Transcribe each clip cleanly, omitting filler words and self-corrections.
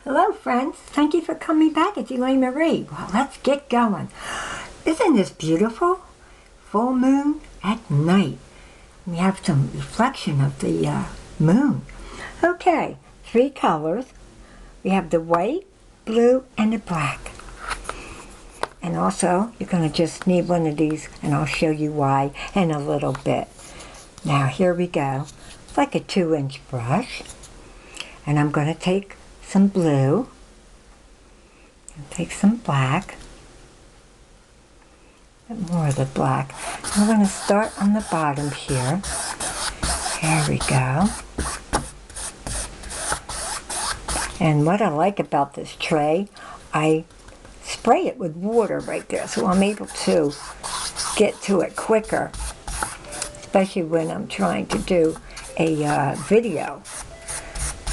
Hello friends, thank you for coming back. It's Elaine Marie. Well, let's get going. Isn't this beautiful? Full moon at night. We have some reflection of the moon. Okay, 3 colors. We have the white, blue, and the black. And also, you're going to just need one of these, and I'll show you why in a little bit. Now, here we go. It's like a 2-inch brush. And I'm going to take some blue, and take some black, a bit more of the black. And we're going to start on the bottom here. There we go. And what I like about this tray, I spray it with water right there, so I'm able to get to it quicker, especially when I'm trying to do a video.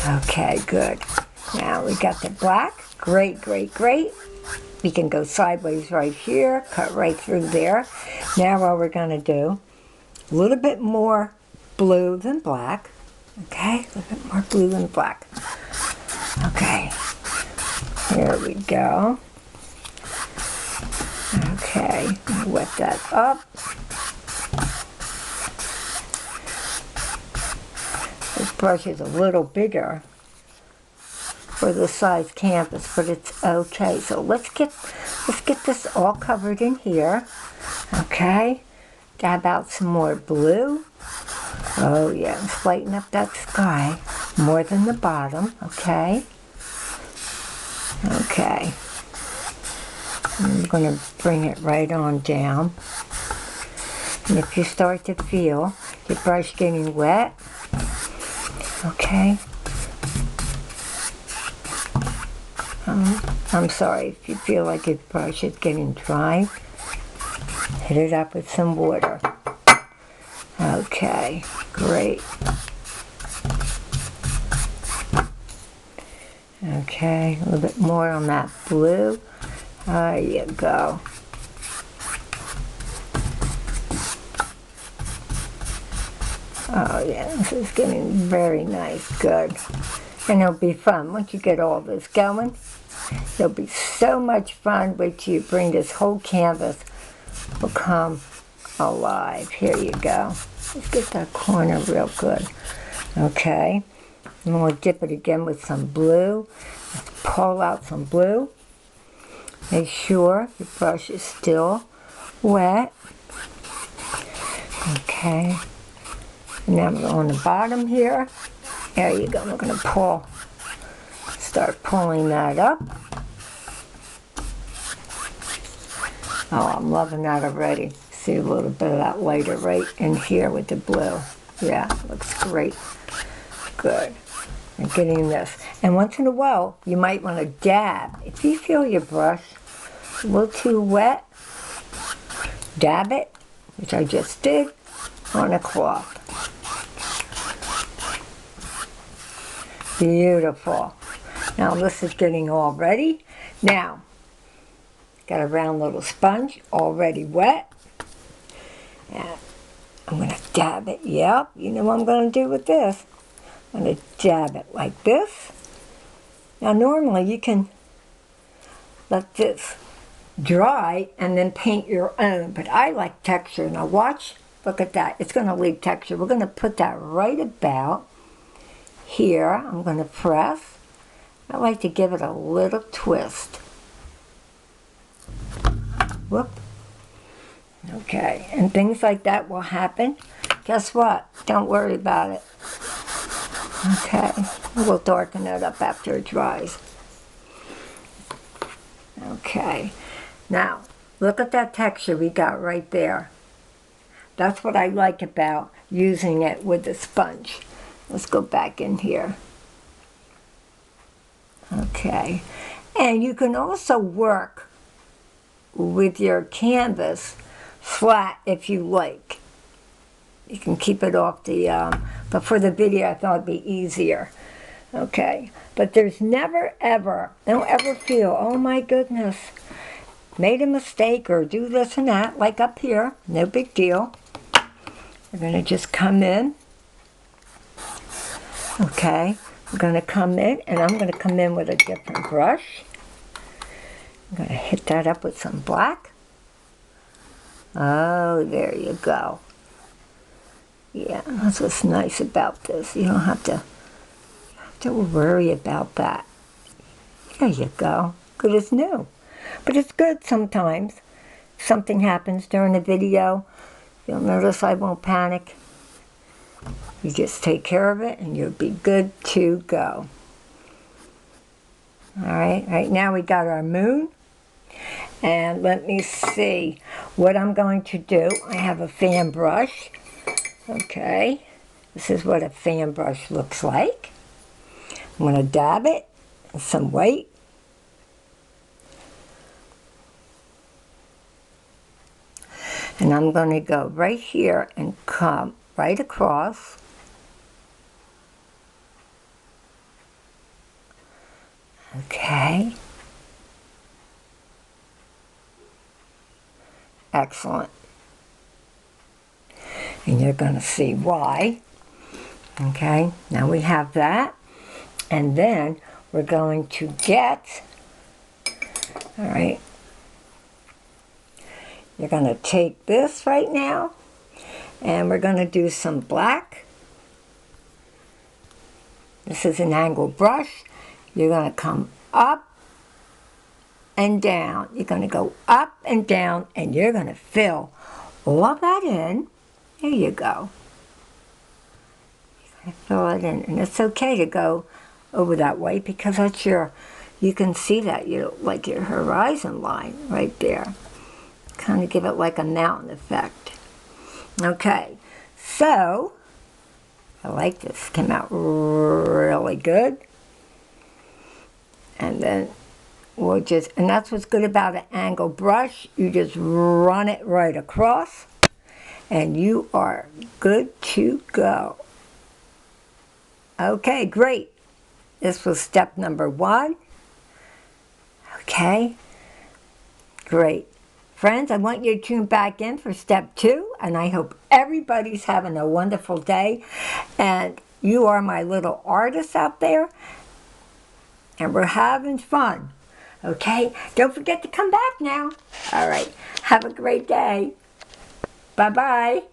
Okay, good. Now we got the black. Great, great, great. We can go sideways right here, cut right through there. Now what we're going to do, a little bit more blue than black. Okay, a little bit more blue than black. Okay, here we go. Okay, wet that up. This brush is a little bigger for the size canvas, but it's okay. So let's get this all covered in here. Okay, dab out some more blue. Oh yeah, let's lighten up that sky more than the bottom. Okay. Okay. I'm going to bring it right on down. And if you start to feel your brush getting wet, okay. I'm sorry, if you feel like your brush is getting dry, hit it up with some water. Okay, great. Okay, a little bit more on that blue. There you go. Oh yeah, this is getting very nice, good. And it'll be fun once you get all this going. It'll be so much fun. Wait till you bring this whole canvas will come alive. Here you go. Let's get that corner real good. Okay. And we'll dip it again with some blue. Let's pull out some blue. Make sure your brush is still wet. Okay. And now we're on the bottom here. There you go. We're going to start pulling that up. Oh, I'm loving that already. See a little bit of that lighter right in here with the blue. Yeah, looks great. Good. And getting this. And once in a while, you might want to dab. If you feel your brush a little too wet, dab it, which I just did, on a cloth. Beautiful. Now this is getting all ready. Now, got a round little sponge already wet. And I'm going to dab it. Yep, you know what I'm going to do with this. I'm going to dab it like this. Now normally you can let this dry and then paint your own, but I like texture. Now watch, look at that. It's going to leave texture. We're going to put that right about here. I'm going to press. I like to give it a little twist. Whoop. Okay, and things like that will happen. Guess what? Don't worry about it. Okay, we'll darken it up after it dries. Okay, now look at that texture we got right there. That's what I like about using it with the sponge. Let's go back in here. Okay, and you can also work with your canvas flat if you like. You can keep it off the, but for the video I thought it'd be easier. Okay, but there's never ever, don't ever feel, oh my goodness, made a mistake or do this and that, like up here, no big deal. We're going to just come in. Okay, I'm going to come in, and I'm going to come in with a different brush. I'm going to hit that up with some black. Oh, there you go. Yeah, that's what's nice about this. You don't have to worry about that. There you go. Good as new. But it's good sometimes. If something happens during the video, you'll notice I won't panic. You just take care of it and you'll be good to go. Alright, right now we got our moon. And let me see what I'm going to do. I have a fan brush. Okay, this is what a fan brush looks like. I'm going to dab it in some white. And I'm going to go right here and come right across. Okay. Excellent. And you're going to see why. Okay, now we have that. And then we're going to get, all right, you're going to take this right now, and we're going to do some black. This is an angled brush. You're going to come up and down. You're going to go up and down, and you're going to fill all of that in. There you go. You're going to fill it in, and it's okay to go over that way because that's your, you can see that, like your horizon line right there. Kind of give it like a mountain effect. Okay, so I like this. Came out really good. And then we'll just, and that's what's good about an angle brush. You just run it right across and you are good to go. Okay, great. This was step number 1. Okay, great. Friends, I want you to tune back in for step 2, and I hope everybody's having a wonderful day. And you are my little artists out there, and we're having fun. Okay, don't forget to come back now. All right, have a great day. Bye-bye.